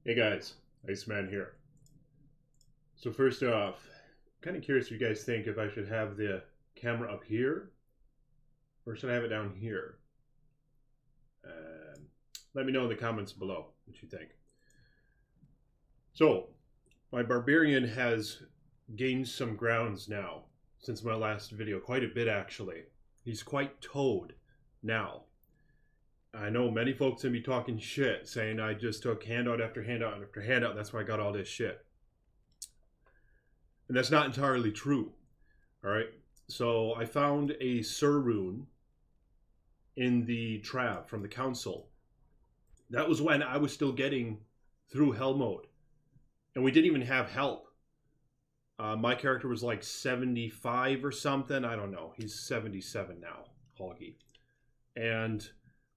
Hey guys, Iceman here. So first off, kind of curious what you guys think if I should have the camera up here or should I have it down here? Let me know in the comments below what you think. So, my Barbarian has gained some grounds now since my last video, quite a bit actually. He's quite towed now. I know many folks gonna be talking shit, saying I just took handout after handout after handout, that's why I got all this shit. And that's not entirely true. Alright, so I found a Sir rune in the Trav from the council. That was when I was still getting through hell mode. And we didn't even have help. My character was like 75 or something, I don't know. He's 77 now, Hoggy. And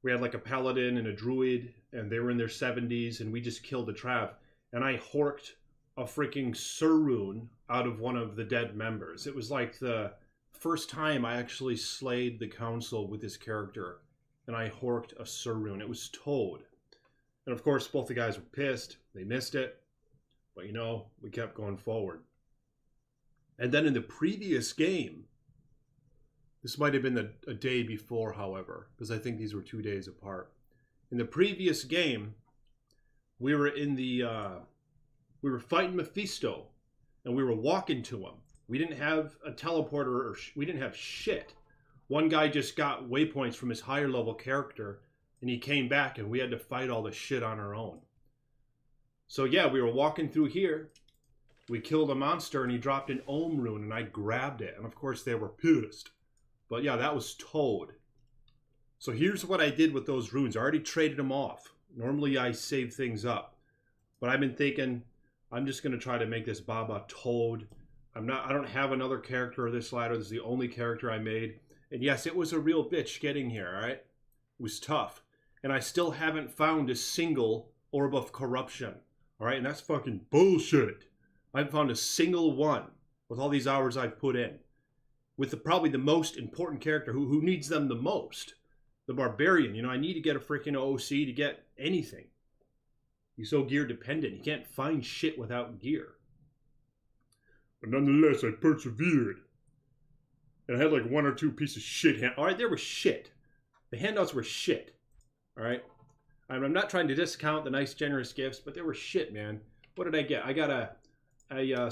we had like a paladin and a druid, and they were in their 70s, and we just killed the Trav. And I horked a freaking Sir rune out of one of the dead members. It was like the first time I actually slayed the council with this character, and I horked a Sir rune. It was Toad. And of course, both the guys were pissed. They missed it. But you know, we kept going forward. And then in the previous game, this might have been a day before, however, because I think these were 2 days apart. In the previous game, we were in the, we were fighting Mephisto, and we were walking to him. We didn't have a teleporter, or we didn't have shit. One guy just got waypoints from his higher level character, and he came back, and we had to fight all the shit on our own. So yeah, we were walking through here. We killed a monster, and he dropped an Ohm rune, and I grabbed it. And of course, they were pissed. But yeah, that was Toad. So here's what I did with those runes. I already traded them off. Normally, I save things up. But I've been thinking, I'm just going to try to make this Baba Toad. I don't have another character of this ladder. This is the only character I made. And yes, it was a real bitch getting here, all right? It was tough. And I still haven't found a single orb of corruption. All right, and that's fucking bullshit. I haven't found a single one with all these hours I've put in. With probably the most important character who needs them the most. The Barbarian. You know, I need to get a freaking OC to get anything. He's so gear dependent. You can't find shit without gear. But nonetheless, I persevered. And I had like one or two pieces of shit. Alright, they were shit. The handouts were shit. Alright? I'm not trying to discount the nice, generous gifts, but they were shit, man. What did I get? I got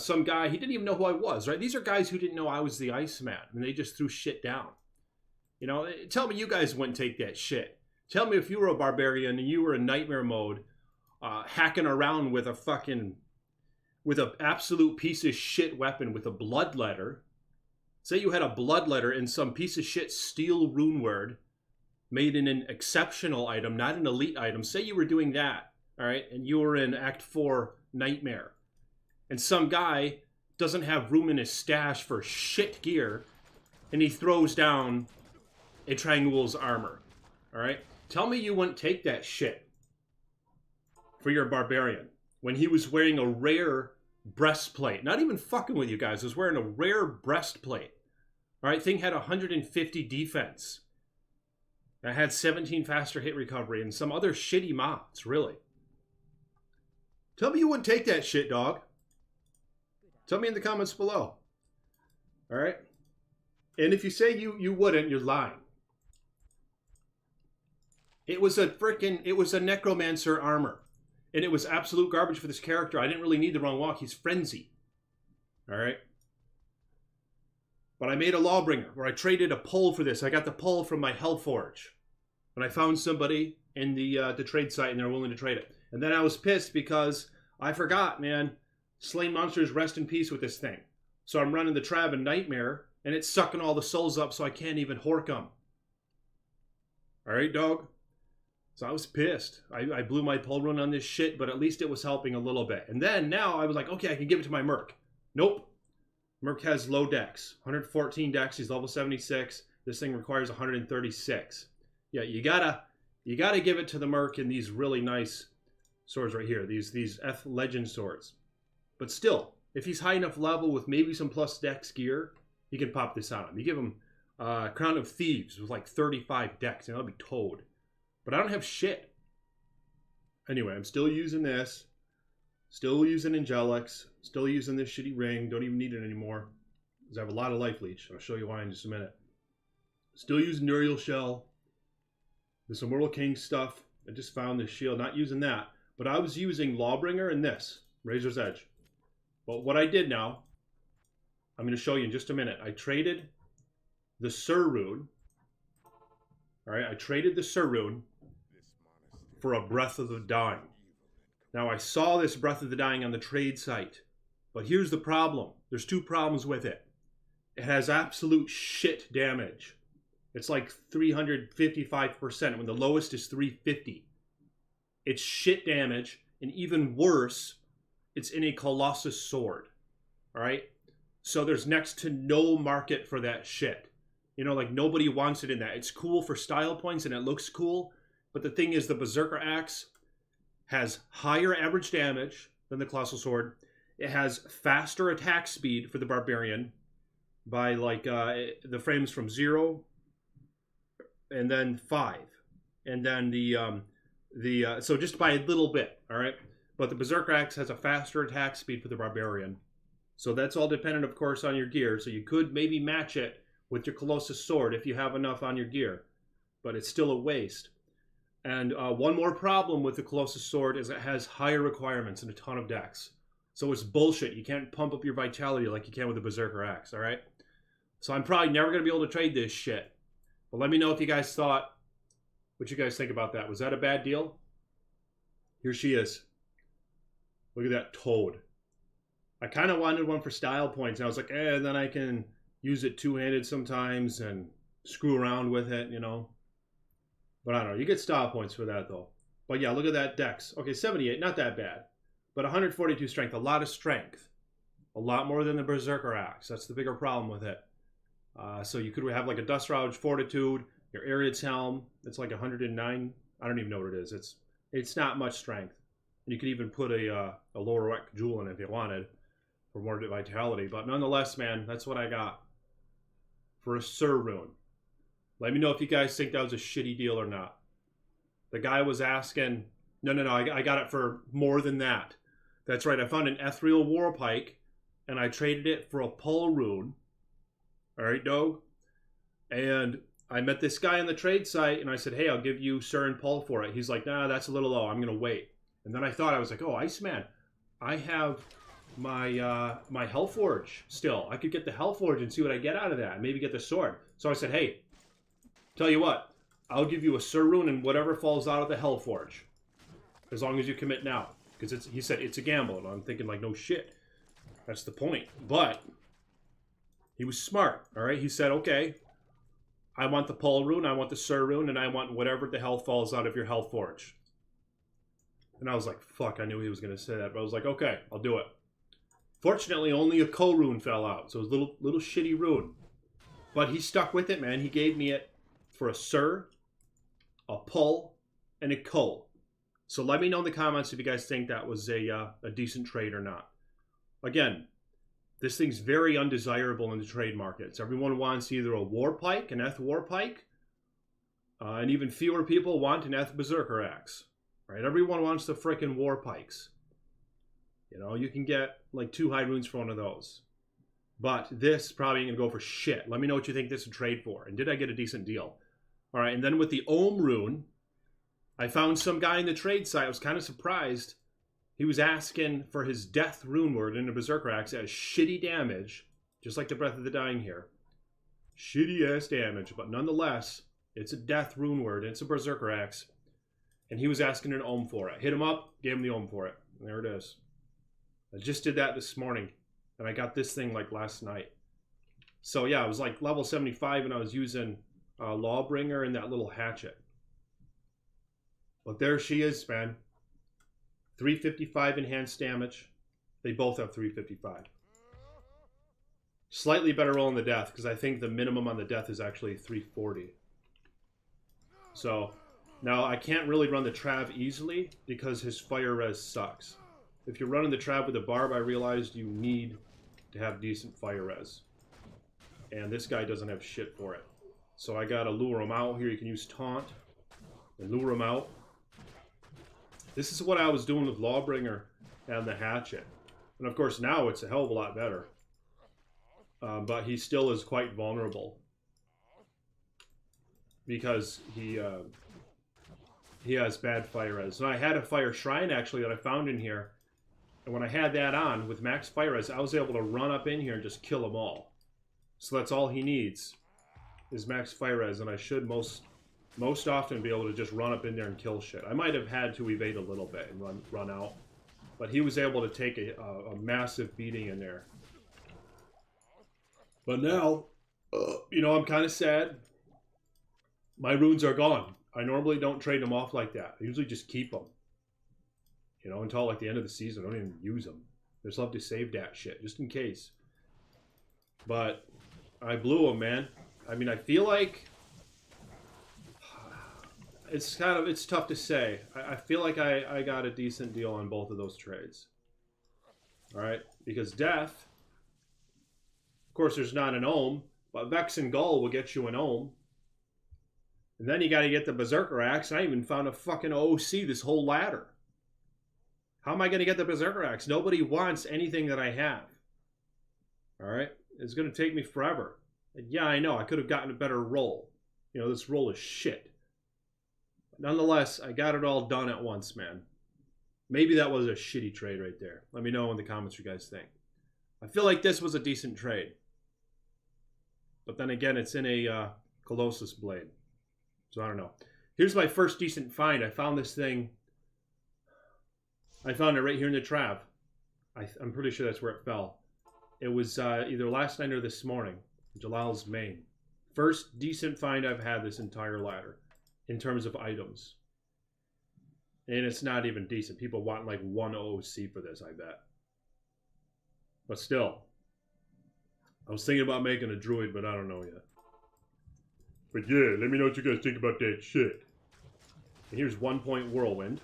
some guy, he didn't even know who I was, right? These are guys who didn't know I was the Iceman, and they just threw shit down. You know, tell me you guys wouldn't take that shit. Tell me if you were a Barbarian and you were in nightmare mode, hacking around with an absolute piece of shit weapon with a bloodletter. Say you had a bloodletter and some piece of shit steel rune word made in an exceptional item, not an elite item. Say you were doing that, all right, and you were in Act 4 Nightmare. And some guy doesn't have room in his stash for shit gear, and he throws down a Triangul's armor. All right? Tell me you wouldn't take that shit for your Barbarian when he was wearing a rare breastplate. Not even fucking with you guys. He was wearing a rare breastplate. All right? Thing had 150 defense. I had 17 faster hit recovery and some other shitty mods, really. Tell me you wouldn't take that shit, dog. Tell me in the comments below. All right? And if you say you wouldn't, you're lying. It was a necromancer armor. And it was absolute garbage for this character. I didn't really need the wrong walk. He's frenzy. All right? But I made a Lawbringer where I traded a pole for this. I got the pole from my Hellforge. And I found somebody in the trade site and they're willing to trade it. And then I was pissed because I forgot, man. Slain monsters rest in peace with this thing. So I'm running the Trav in Nightmare, and it's sucking all the souls up so I can't even hork them. Alright, dog? So I was pissed. I blew my pole run on this shit, but at least it was helping a little bit. And then, now, I was like, okay, I can give it to my Merc. Nope. Merc has low dex. 114 dex, he's level 76. This thing requires 136. Yeah, you gotta give it to the Merc in these really nice swords right here. These F Legend swords. But still, if he's high enough level with maybe some plus dex gear, he can pop this on him. You give him Crown of Thieves with like 35 dex, and that'll be Toad. But I don't have shit. Anyway, I'm still using this. Still using Angelics. Still using this shitty ring. Don't even need it anymore. Because I have a lot of life leech. I'll show you why in just a minute. Still using Nuriel Shell. There's some Immortal King stuff. I just found this shield. Not using that. But I was using Lawbringer and this. Razor's Edge. But what I did now, I'm going to show you in just a minute. I traded the Sur Rune. Alright, I traded the Sur Rune for a Breath of the Dying. Now, I saw this Breath of the Dying on the trade site. But here's the problem. There's two problems with it. It has absolute shit damage. It's like 355% when the lowest is 350. It's shit damage, and even worse, it's in a Colossus sword. Alright? So there's next to no market for that shit. You know, like nobody wants it in that. It's cool for style points and it looks cool, but the thing is the Berserker Axe has higher average damage than the Colossal Sword. It has faster attack speed for the Barbarian by like the frames from 0 and then 5. And then so just by a little bit, all right? But the Berserker Axe has a faster attack speed for the Barbarian. So that's all dependent, of course, on your gear. So you could maybe match it with your Colossus Sword if you have enough on your gear. But it's still a waste. And one more problem with the Colossus Sword is it has higher requirements and a ton of decks. So it's bullshit. You can't pump up your vitality like you can with the Berserker Axe, all right? So I'm probably never going to be able to trade this shit. But let me know if you guys thought, what you guys think about that. Was that a bad deal? Here she is. Look at that toad. I kind of wanted one for style points. And I was like, and then I can use it two-handed sometimes and screw around with it, you know. But I don't know. You get style points for that, though. But yeah, look at that dex. Okay, 78. Not that bad. But 142 strength. A lot of strength. A lot more than the Berserker Axe. That's the bigger problem with it. So you could have like a Dust Rouge, Fortitude, your Ariad's Helm. It's like 109. I don't even know what it is. It's not much strength. And you could even put a lower rank jewel in it if you wanted for more vitality. But nonetheless, man, that's what I got for a Sur Rune. Let me know if you guys think that was a shitty deal or not. The guy was asking, no, I got it for more than that. That's right, I found an Ethereal Warpike, and I traded it for a Pull Rune. Alright, dog? And I met this guy on the trade site, and I said, hey, I'll give you Sur and Pull for it. He's like, nah, that's a little low, I'm going to wait. And then I thought, I was like, oh, Iceman, I have my my Hellforge still. I could get the Hellforge and see what I get out of that, and maybe get the sword. So I said, hey, tell you what, I'll give you a Sur Rune and whatever falls out of the Hellforge. As long as you commit now. Because he said it's a gamble. And I'm thinking like, no shit. That's the point. But he was smart. Alright, he said, okay, I want the Pull Rune, I want the Sur Rune, and I want whatever the hell falls out of your Hellforge. And I was like, fuck, I knew he was going to say that. But I was like, okay, I'll do it. Fortunately, only a Ko Rune fell out. So it was a little shitty rune. But he stuck with it, man. He gave me it for a Sur, a Pull, and a Ko. So let me know in the comments if you guys think that was a decent trade or not. Again, this thing's very undesirable in the trade markets. Everyone wants either a Warpike, an Eth Warpike, and even fewer people want an Eth Berserker Axe. Right? Everyone wants the frickin' Warpikes. You know, you can get like 2 high runes for one of those. But this probably ain't gonna go for shit. Let me know what you think this would trade for. And did I get a decent deal? Alright, and then with the Ohm rune, I found some guy in the trade site. I was kind of surprised. He was asking for his Death rune word in a Berserker Axe. It has shitty damage, just like the Breath of the Dying here. Shitty ass damage, but nonetheless, it's a Death rune word. It's a Berserker Axe. And he was asking an Ohm for it. Hit him up, gave him the Ohm for it. And there it is. I just did that this morning. And I got this thing like last night. So yeah, I was like level 75 and I was using Lawbringer and that little hatchet. But there she is, man. 355 enhanced damage. They both have 355. Slightly better roll on the death, because I think the minimum on the death is actually 340. So, now I can't really run the Trav easily, because his fire res sucks. If you're running the Trav with a barb, I realized you need to have decent fire res. And this guy doesn't have shit for it. So I gotta lure him out here. You can use taunt and lure him out. This is what I was doing with Lawbringer and the hatchet. And of course now it's a hell of a lot better. But he still is quite vulnerable. Because he has bad fire res. And I had a fire shrine actually that I found in here. And when I had that on with max fire res, I was able to run up in here and just kill them all. So that's all he needs is max fire res, and I should most often be able to just run up in there and kill shit. I might have had to evade a little bit and run out, but he was able to take a massive beating in there. But now, you know, I'm kind of sad. My runes are gone. I normally don't trade them off like that. I usually just keep them. You know, until like the end of the season. I don't even use them. I just love to save that shit, just in case. But I blew them, man. I mean, I feel like it's tough to say. I feel like I got a decent deal on both of those trades. All right, because death, of course, there's not an ohm, but Vex and Gull will get you an ohm. And then you got to get the Berserker Axe. And I even found a fucking OC this whole ladder. How am I going to get the Berserker Axe? Nobody wants anything that I have. All right, it's going to take me forever. And yeah, I know I could have gotten a better roll. You know, this roll is shit. But nonetheless, I got it all done at once, man. Maybe that was a shitty trade right there. Let me know in the comments what you guys think. I feel like this was a decent trade. But then again, it's in a Colossus blade. So I don't know. Here's my first decent find. I found this thing. I found it right here in the Trav. I'm pretty sure that's where it fell. It was either last night or this morning. Jalal's main. First decent find I've had this entire ladder. In terms of items. And it's not even decent. People want like one OC for this, I bet. But still. I was thinking about making a druid, but I don't know yet. But yeah, let me know what you guys think about that shit. And here's 1 point Whirlwind.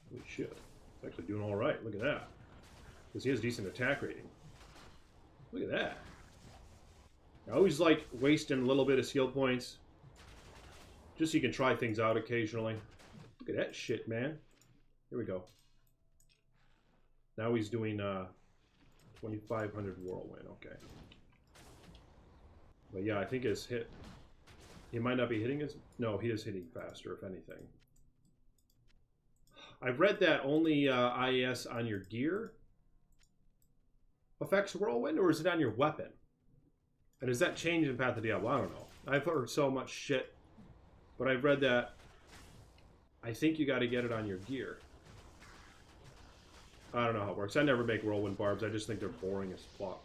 Holy shit. It's actually doing alright. Look at that. Because he has decent attack rating. Look at that. I always like wasting a little bit of skill points. Just so you can try things out occasionally. Look at that shit, man. Here we go. Now he's doing 2,500 Whirlwind. Okay. But yeah, I think his hit... He might not be hitting his... No, he is hitting faster, if anything. I've read that only IAS on your gear affects Whirlwind, or is it on your weapon? And does that change in Path of Diablo? I don't know. I've heard so much shit. But I've read that I think you got to get it on your gear. I don't know how it works. I never make Whirlwind barbs. I just think they're boring as fuck.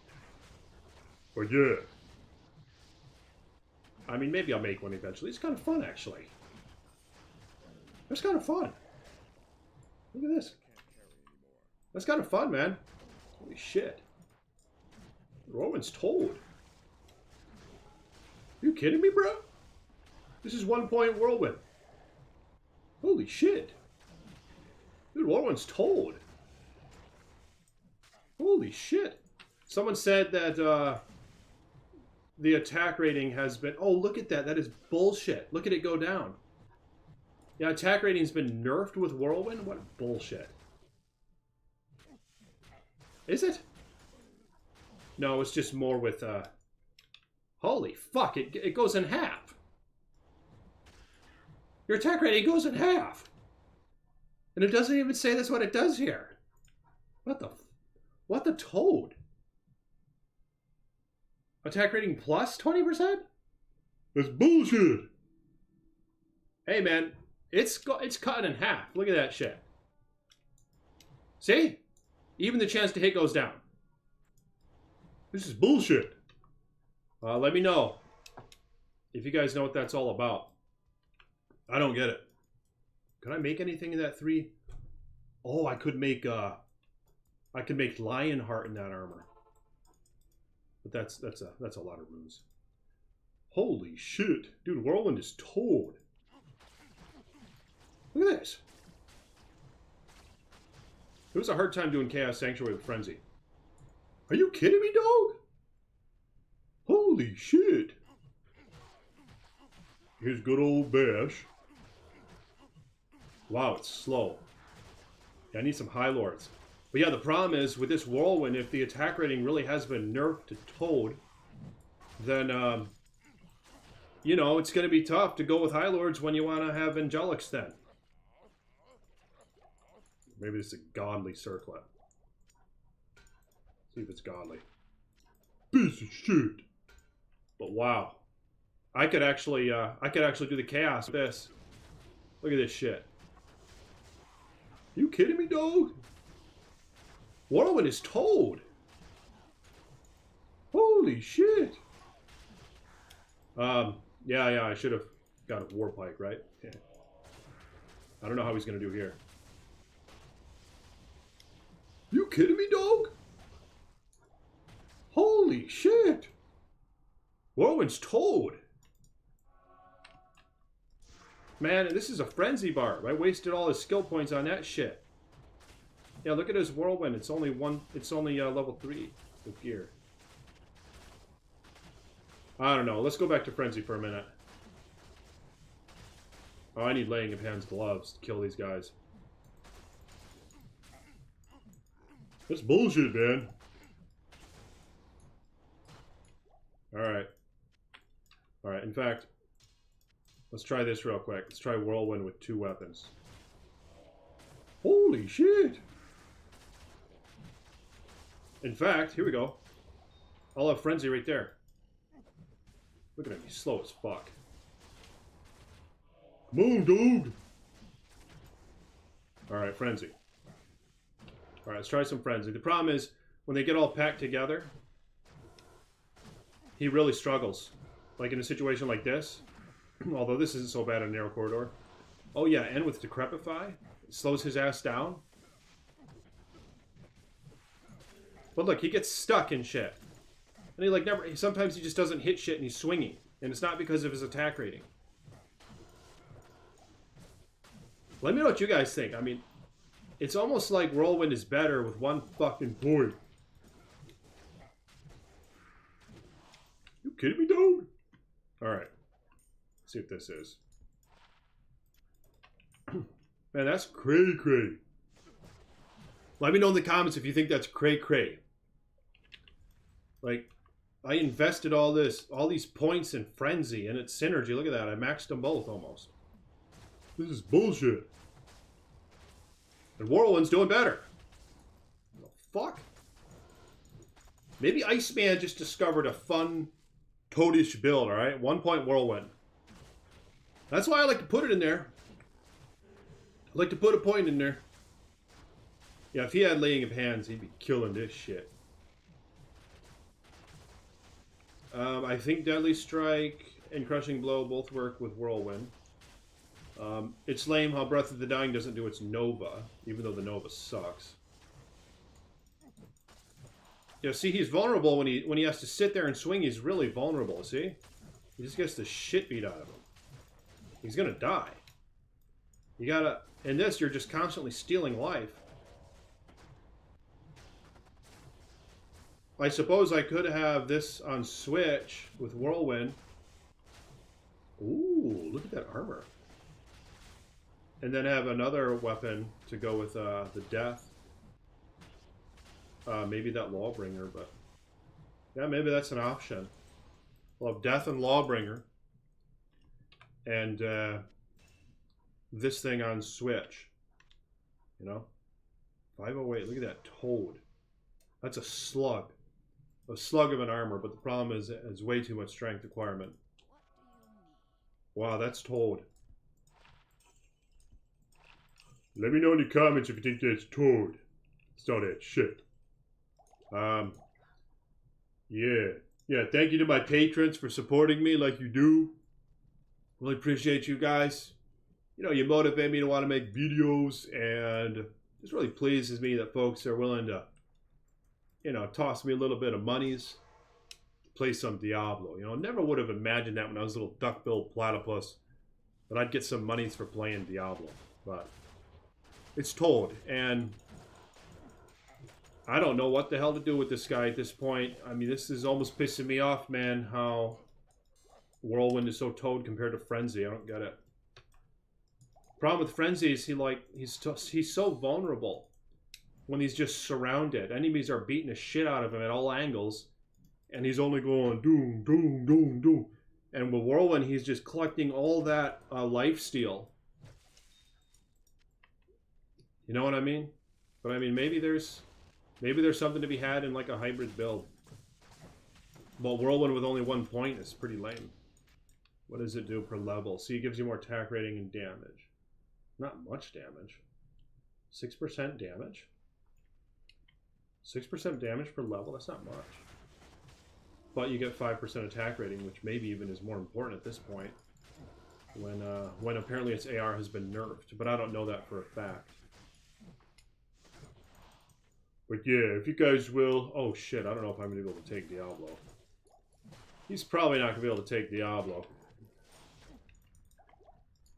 But yeah. I mean, maybe I'll make one eventually. It's kind of fun, actually. It's kind of fun. Look at this. That's kind of fun, man. Holy shit. Whirlwind's told. Are you kidding me, bro? This is 1 point Whirlwind. Holy shit. Dude, Whirlwind's told. Holy shit. Someone said that the attack rating has been... Oh, look at that. That is bullshit. Look at it go down. Yeah, attack rating's been nerfed with Whirlwind? What bullshit. Is it? No, it's just more with... Holy fuck, it goes in half. Your attack rating goes in half. And it doesn't even say that's what it does here. What the toad? Attack rating plus 20%? That's bullshit. Hey man, it's cut in half. Look at that shit. See? Even the chance to hit goes down. This is bullshit. Let me know if you guys know what that's all about. I don't get it. Can I make anything in that 3? Oh, I could make Lionheart in that armor. But that's a lot of runes. Holy shit. Dude, Whirlwind is toad. Look at this. It was a hard time doing Chaos Sanctuary with Frenzy. Are you kidding me, dog? Holy shit. Here's good old Bash. Wow, it's slow. Yeah, I need some High Lords. But yeah, the problem is with this Whirlwind, if the attack rating really has been nerfed to Toad, then, you know, it's going to be tough to go with High Lords when you want to have Angelics then. Maybe this is a godly circlet. See if it's godly. Piece of shit. But wow. I could actually do the chaos with this. Look at this shit. You kidding me, dog? Whirlwind is Toad. Holy shit. Yeah, I should have got a War Pike, right? Yeah. I don't know how he's gonna do here. You kidding me, dog? Holy shit. Whirlwind's Toad. Man, this is a frenzy barb. I wasted all his skill points on that shit. Yeah, look at his Whirlwind. It's only level 3 with gear. I don't know. Let's go back to frenzy for a minute. Oh, I need laying of hands gloves to kill these guys. That's bullshit, man. Alright. Alright, in fact, let's try this real quick. Let's try Whirlwind with 2 weapons. Holy shit! In fact, here we go. I'll have Frenzy right there. Look at him, he's slow as fuck. Come on, dude! Alright, Frenzy. Alright, let's try some Frenzy. The problem is, when they get all packed together, he really struggles. Like in a situation like this. Although this isn't so bad in a narrow corridor. Oh yeah, and with Decrepify, it slows his ass down. But look, he gets stuck in shit. And he like never, sometimes he just doesn't hit shit and he's swinging. And it's not because of his attack rating. Let me know what you guys think. I mean, it's almost like Whirlwind is better with 1 fucking point. You kidding me, dude? Alright. See what this is. Man, that's cray-cray. Let me know in the comments if you think that's cray-cray. Like, I invested all these points in Frenzy, and it's Synergy. Look at that. I maxed them both almost. This is bullshit. And Whirlwind's doing better. What the fuck? Maybe Iceman just discovered a fun, toadish build, alright? 1 point Whirlwind. That's why I like to put it in there. I like to put a point in there. Yeah, if he had laying of hands, he'd be killing this shit. I think Deadly Strike and Crushing Blow both work with Whirlwind. It's lame how Breath of the Dying doesn't do its Nova, even though the Nova sucks. Yeah, see, he's vulnerable when he has to sit there and swing. He's really vulnerable, see? He just gets the shit beat out of him. He's gonna die. You gotta... In this, you're just constantly stealing life. I suppose I could have this on Switch with Whirlwind. Ooh, look at that armor. And then have another weapon to go with the Death. Maybe that Lawbringer, but... Yeah, maybe that's an option. We'll have Death and Lawbringer. And this thing on Switch. You know? 508, look at that Toad. That's a slug. A slug of an armor, but the problem is it's way too much strength requirement. Wow, that's Toad. Let me know in the comments if you think that's Toad. It's all that shit. Yeah, thank you to my patrons for supporting me like you do. Really appreciate you guys. You know, you motivate me to want to make videos, and it just really pleases me that folks are willing to, you know, toss me a little bit of monies to play some Diablo. You know, never would have imagined that when I was a little duck-billed platypus that I'd get some monies for playing Diablo. But it's Toad, and I don't know what the hell to do with this guy at this point. I mean, this is almost pissing me off, man, how Whirlwind is so Toad compared to Frenzy. I don't get it. Problem with Frenzy is he's so vulnerable when he's just surrounded. Enemies are beating the shit out of him at all angles, and he's only going doom, doom, doom, doom. And with Whirlwind, he's just collecting all that life steal. You know what I mean? But I mean, maybe there's something to be had in like a hybrid build. Well, Whirlwind with only 1 point is pretty lame. What does it do per level? See, it gives you more attack rating and damage. Not much damage. 6% damage? 6% damage per level? That's not much. But you get 5% attack rating, which maybe even is more important at this point. When apparently its AR has been nerfed. But I don't know that for a fact. But yeah, if you guys will... Oh shit, I don't know if I'm going to be able to take Diablo. He's probably not going to be able to take Diablo.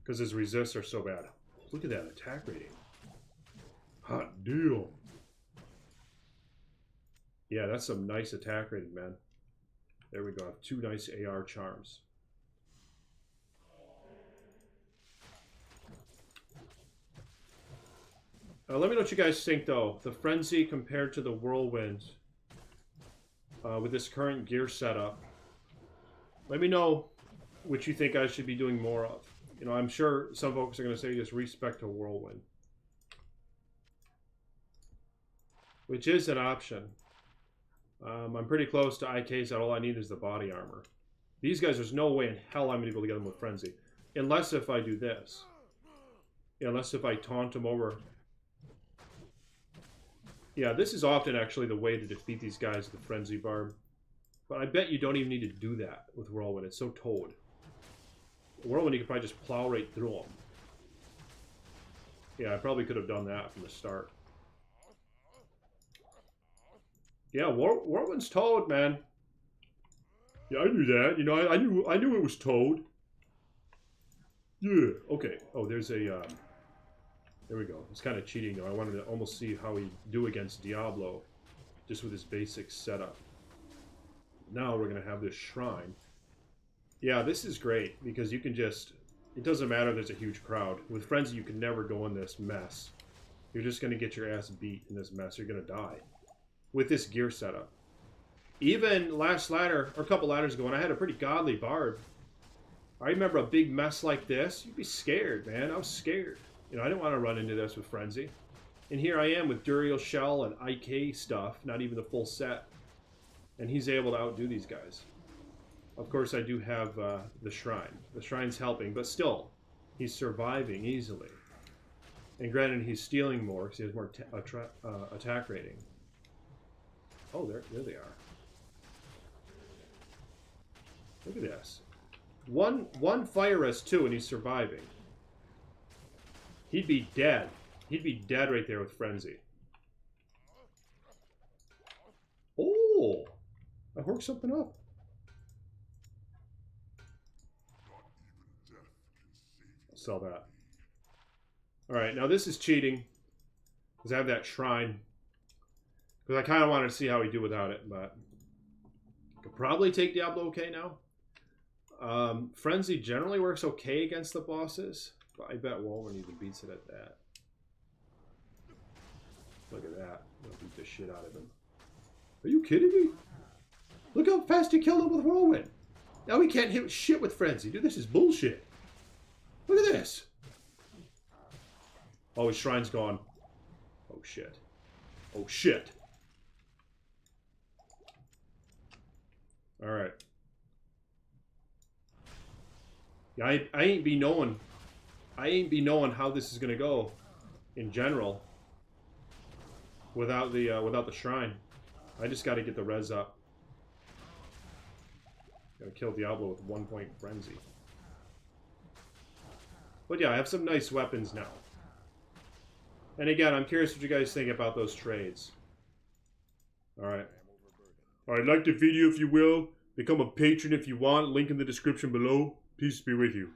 Because his resists are so bad. Look at that attack rating. Hot deal. Yeah, that's some nice attack rating, man. There we go. I have 2 nice AR charms. Let me know what you guys think, though. The Frenzy compared to the Whirlwind. With this current gear setup. Let me know what you think I should be doing more of. You know, I'm sure some folks are going to say just respec to Whirlwind. Which is an option. I'm pretty close to IK, so all I need is the body armor. These guys, there's no way in hell I'm going to be able to get them with Frenzy. Unless if I do this. Yeah, unless if I taunt them over. Yeah, this is often actually the way to defeat these guys with the Frenzy Barb. But I bet you don't even need to do that with Whirlwind. It's so towed. Whirlwind, you could probably just plow right through them. Yeah, I probably could have done that from the start. Yeah, Whirlwind's towed, man. Yeah, I knew that. You know, I knew it was towed. Yeah. Okay. Oh, there's a. There we go. It's kind of cheating though. I wanted to almost see how he'd do against Diablo, just with his basic setup. Now we're gonna have this shrine. Yeah, this is great because you can just. It doesn't matter if there's a huge crowd. With Frenzy, you can never go in this mess. You're just gonna get your ass beat in this mess. You're gonna die. With this gear setup. Even last ladder, or a couple ladders ago, when I had a pretty godly barb, I remember a big mess like this, you'd be scared, man. I was scared. You know, I didn't want to run into this with Frenzy. And here I am with Duriel Shell and IK stuff, not even the full set. And he's able to outdo these guys. Of course, I do have the Shrine. The Shrine's helping, but still, he's surviving easily. And granted, he's stealing more because he has more attack rating. Oh, there they are. Look at this. One fire rest too, and he's surviving. He'd be dead. He'd be dead right there with Frenzy. Oh, I worked something up. I'll sell that. All right, now this is cheating because I have that shrine. Because I kind of wanted to see how we do without it, but I could probably take Diablo okay now. Frenzy generally works okay against the bosses, but I bet Whirlwind even beats it at that. Look at that. I'm gonna beat the shit out of him. Are you kidding me? Look how fast he killed him with Whirlwind. Now he can't hit shit with Frenzy. Dude, this is bullshit. Look at this. Oh, his shrine's gone. Oh, shit. Oh, shit. Alright. Yeah, I ain't be knowing how this is gonna go in general without the shrine. I just gotta get the res up. Gotta kill Diablo with 1 point frenzy. But yeah, I have some nice weapons now. And again, I'm curious what you guys think about those trades. Alright. Alright, like the video if you will. Become a patron if you want. Link in the description below. Peace be with you.